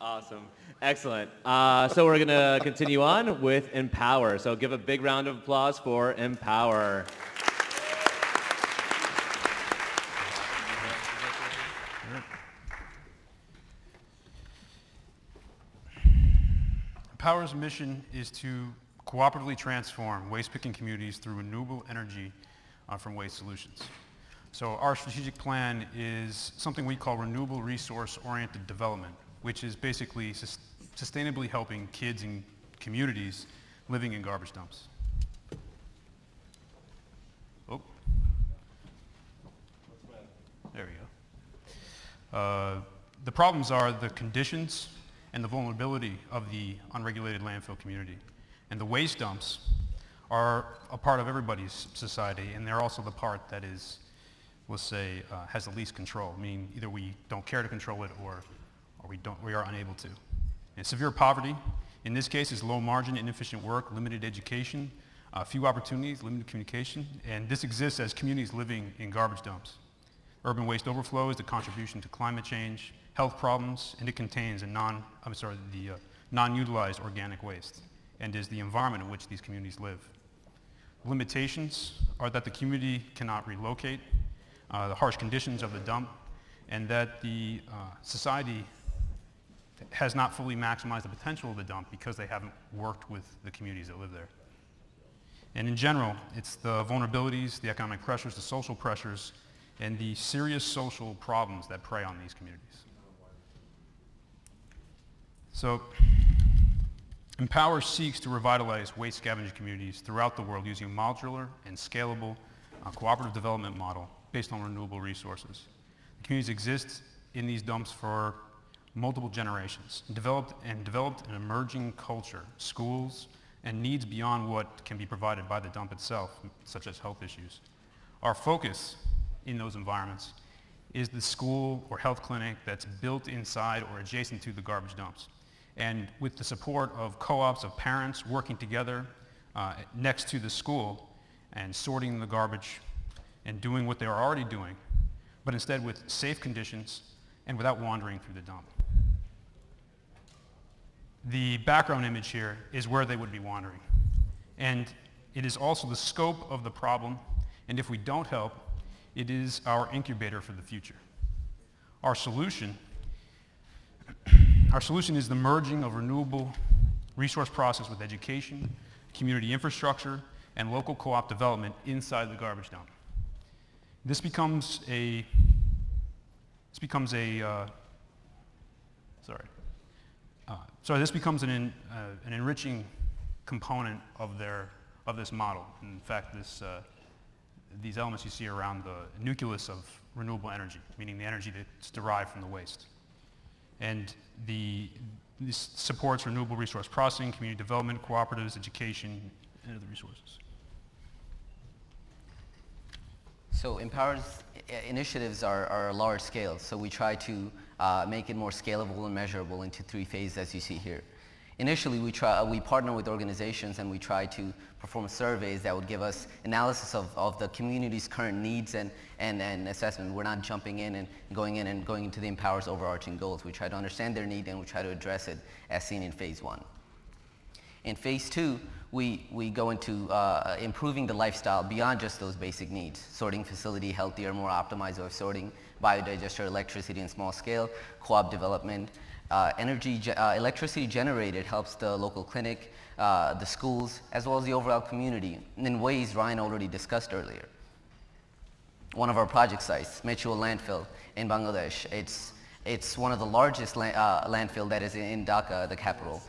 Awesome. Excellent. So we're going to continue on with Empower. So give a big round of applause for Empower. Empower's mission is to cooperatively transform waste-picking communities through renewable energy from waste solutions. So our strategic plan is something we call renewable resource-oriented development, which is basically sustainably helping kids and communities living in garbage dumps. Oh, there we go. The problems are the conditions and the vulnerability of the unregulated landfill community. And the waste dumps are a part of everybody's society, and they're also the part that is, we'll say, has the least control, meaning either we don't care to control it or we are unable to. And severe poverty, in this case, is low margin, inefficient work, limited education, few opportunities, limited communication, and this exists as communities living in garbage dumps. Urban waste overflow is the contribution to climate change, health problems, and it contains non-utilized organic waste, and is the environment in which these communities live. Limitations are that the community cannot relocate, the harsh conditions of the dump, and that the society has not fully maximized the potential of the dump because they haven't worked with the communities that live there. And in general, it's the vulnerabilities, the economic pressures, the social pressures, and the serious social problems that prey on these communities. So, Empower seeks to revitalize waste scavenging communities throughout the world using a modular and scalable cooperative development model based on renewable resources. The communities exist in these dumps for multiple generations, developed an emerging culture, schools, and needs beyond what can be provided by the dump itself, such as health issues. Our focus in those environments is the school or health clinic that's built inside or adjacent to the garbage dumps. And with the support of co-ops of parents working together next to the school and sorting the garbage and doing what they are already doing, but instead with safe conditions and without wandering through the dump. The background image here is where they would be wandering. And it is also the scope of the problem, and if we don't help, it is our incubator for the future. Our solution is the merging of renewable resource process with education, community infrastructure, and local co-op development inside the garbage dump. This becomes an enriching component of this model. In fact, these elements you see around the nucleus of renewable energy, meaning the energy that's derived from the waste. And this supports renewable resource processing, community development, cooperatives, education, and other resources. So Empower's initiatives are large scale, so we try to make it more scalable and measurable into 3 phases as you see here. Initially, we partner with organizations and we try to perform surveys that would give us analysis of the community's current needs and assessment. We're not jumping in and going into the Empower's overarching goals. We try to understand their need and we try to address it as seen in phase 1. In phase 2, we go into improving the lifestyle beyond just those basic needs. Sorting facility, healthier, more optimized way of sorting, biodigester, electricity in small scale, co-op development. Electricity generated helps the local clinic, the schools, as well as the overall community in ways Ryan already discussed earlier. One of our project sites, Mashable landfill in Bangladesh, it's one of the largest landfill that is in Dhaka, the capital.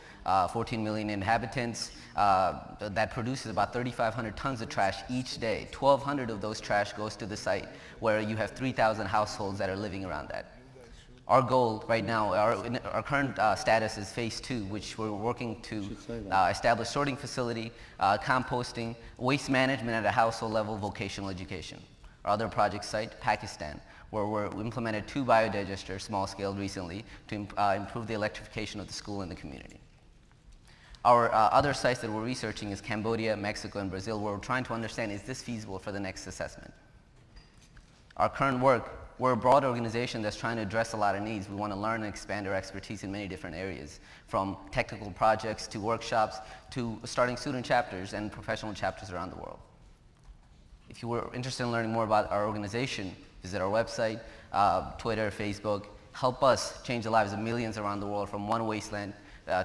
14 million inhabitants that produces about 3,500 tons of trash each day. 1,200 of those trash goes to the site where you have 3,000 households that are living around that. Our goal right now, our current status is phase 2, which we're working to establish sorting facility, composting, waste management at a household level, vocational education. Our other project site, Pakistan, where we implemented 2 biodigesters, small scale recently, to improve the electrification of the school and the community. Our other sites that we're researching is Cambodia, Mexico, and Brazil, where we're trying to understand, is this feasible for the next assessment? Our current work We're a broad organization that's trying to address a lot of needs. We want to learn and expand our expertise in many different areas, from technical projects to workshops to starting student chapters and professional chapters around the world. If you were interested in learning more about our organization, visit our website, Twitter, Facebook. Help us change the lives of millions around the world from one wasteland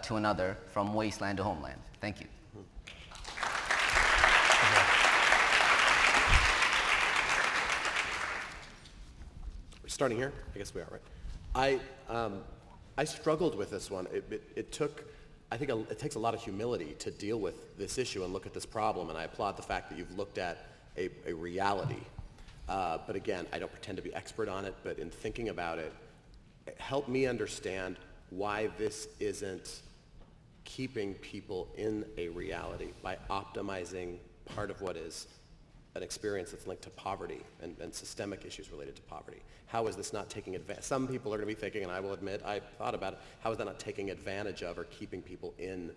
to another, from wasteland to homeland. Thank you. We're starting here? I guess we are, right? I struggled with this one. I think it takes a lot of humility to deal with this issue and look at this problem, and I applaud the fact that you've looked at a reality. But again, I don't pretend to be expert on it, but in thinking about it, help me understand why this isn't keeping people in a reality by optimizing part of what is an experience that's linked to poverty and systemic issues related to poverty. How is this not taking advantage? Some people are going to be thinking, and I will admit, I thought about it, how is that not taking advantage of or keeping people in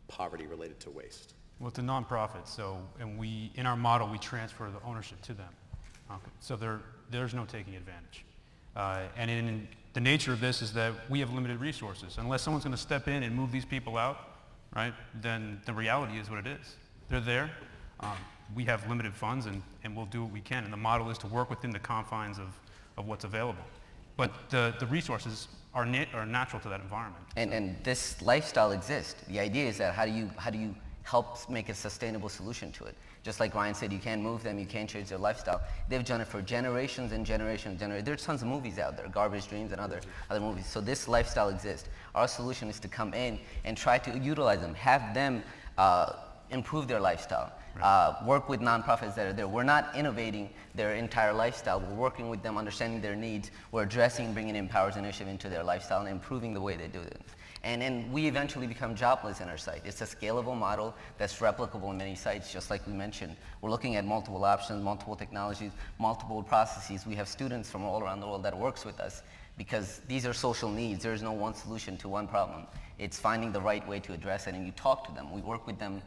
poverty related to waste? Well, it's a nonprofit, so, and in our model, we transfer the ownership to them. Okay. So there's no taking advantage. And in the nature of this is that we have limited resources. Unless someone's going to step in and move these people out, right, then the reality is what it is. They're there. We have limited funds, and we'll do what we can. And the model is to work within the confines of what's available. But the resources are natural to that environment. And this lifestyle exists. The idea is that how do you help make a sustainable solution to it? Just like Ryan said, you can't move them, you can't change their lifestyle. They've done it for generations and generations and generations. There's tons of movies out there, Garbage Dreams and other movies. So this lifestyle exists. Our solution is to come in and try to utilize them, have them improve their lifestyle. Work with nonprofits that are there. We're not innovating their entire lifestyle. We're working with them, understanding their needs. We're addressing, bringing Empower's initiative into their lifestyle and improving the way they do it. And we eventually become jobless in our site. It's a scalable model that's replicable in many sites, just like we mentioned. We're looking at multiple options, multiple technologies, multiple processes. We have students from all around the world that works with us because these are social needs. There is no one solution to one problem. It's finding the right way to address it, and you talk to them. We work with them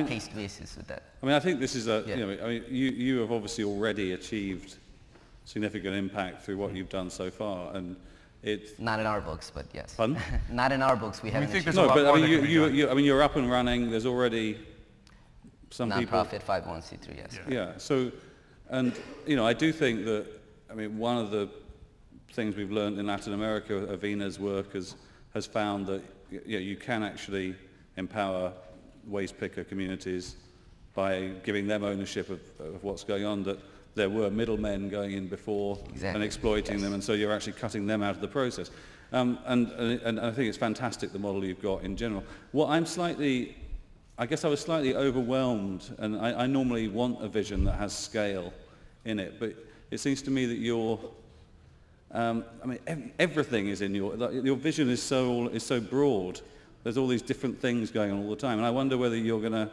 case to basis with that. I mean, I think this is you have obviously already achieved significant impact through what you've done so far, and it's not in our books, but yes. Pardon? Not in our books. We haven't. No, but I mean, you're up and running. There's already some people. Nonprofit 501c3, yes. Yeah. So, and I do think that one of the things we've learned in Latin America, Avina's work has found that you can actually empower waste picker communities by giving them ownership of what's going on. That there were middlemen going in before and exploiting them, and so you're actually cutting them out of the process. And I think it's fantastic, the model you've got in general. What I guess I was slightly overwhelmed, and I normally want a vision that has scale in it, but it seems to me that everything is in your vision is so broad. There's all these different things going on all the time, and I wonder whether you're going to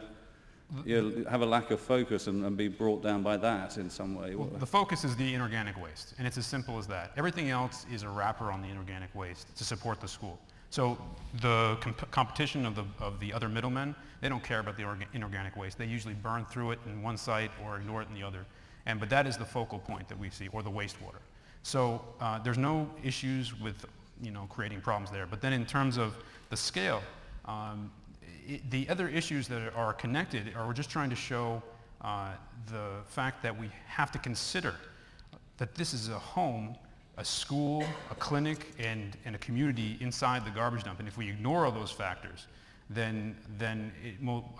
have a lack of focus and be brought down by that in some way. Well, the focus is the inorganic waste, and it's as simple as that. Everything else is a wrapper on the inorganic waste to support the school. So the competition of the other middlemen, they don't care about the inorganic waste. They usually burn through it in one site or ignore it in the other. But that is the focal point that we see, or the wastewater. So there's no issues with creating problems there. But then in terms of the scale, the other issues that are connected are we're just trying to show the fact that we have to consider that this is a home, a school, a clinic, and a community inside the garbage dump. And if we ignore all those factors, then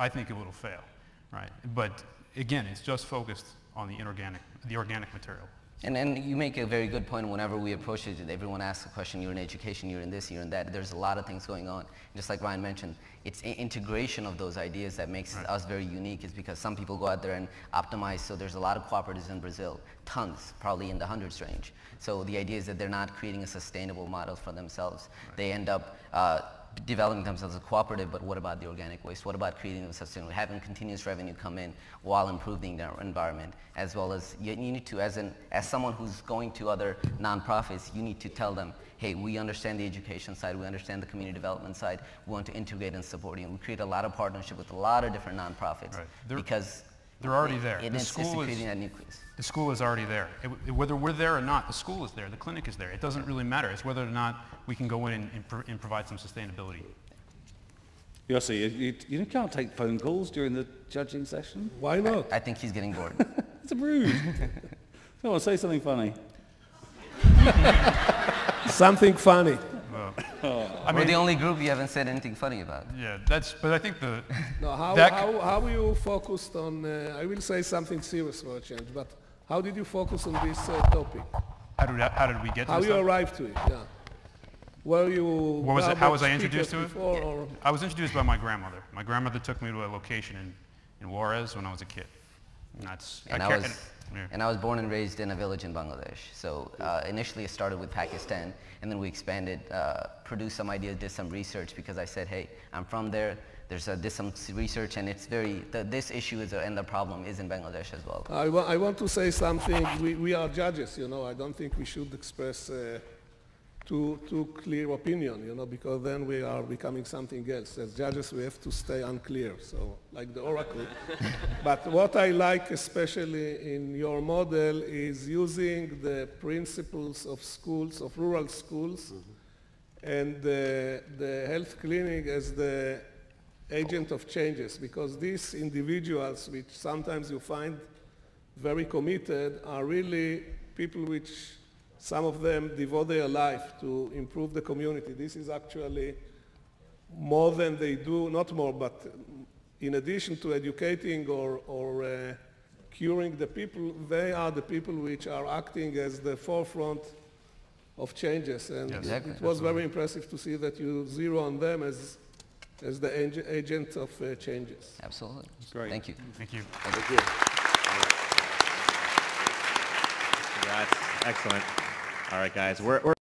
I think it will fail, right? But again, it's just focused on the organic material. And you make a very good point. Whenever we approach it, everyone asks a question, you're in education, you're in this, you're in that. There's a lot of things going on. Just like Ryan mentioned, it's integration of those ideas that makes us very unique, is because some people go out there and optimize. So there's a lot of cooperatives in Brazil, tons, probably in the hundreds range. So the idea is that they're not creating a sustainable model for themselves. They end up developing themselves as a cooperative, but what about the organic waste? What about creating them sustainable, having continuous revenue come in while improving their environment, as well as you need to, as someone who's going to other nonprofits, you need to tell them, hey, we understand the education side, we understand the community development side, we want to integrate and support you. And we create a lot of partnership with a lot of different nonprofits because They're already there. And it's creating that nucleus. The school is already there. Whether we're there or not, the school is there, the clinic is there. It doesn't really matter. It's whether or not we can go in and provide some sustainability. Yossi, you can't take phone calls during the judging session? Why not? I think he's getting bored. It's rude. Come on, say something funny. Something funny. We're the only group you haven't said anything funny about. Yeah, but I think the... No, how you focused on, I will say something serious for a change, but how did you focus on this topic? How did we get to How this you topic? arrived to it, yeah. Were you... How was I introduced to it? Before, or? I was introduced by my grandmother. My grandmother took me to a location in Juarez when I was a kid. And I was born and raised in a village in Bangladesh. So initially it started with Pakistan, and then we expanded, produced some ideas, did some research, because I said, hey, I'm from there. Did some research, and it's this issue and the problem is in Bangladesh as well. I want to say something. We are judges, you know. I don't think we should express too clear opinion, you know, because then we are becoming something else. As judges, we have to stay unclear, so like the oracle. But what I like especially in your model is using the principles of schools, of rural schools, and the health clinic as the agent of changes, because these individuals, which sometimes you find very committed, are really people which some of them devote their life to improve the community. This is actually more than they do, not more, but in addition to educating or curing the people, they are the people which are acting as the forefront of changes. And yes, exactly. it was very impressive to see that you zero on them as the agent of changes. Absolutely. Great. Thank you. Thank you. Thank you. Congrats. Excellent. All right, guys. We're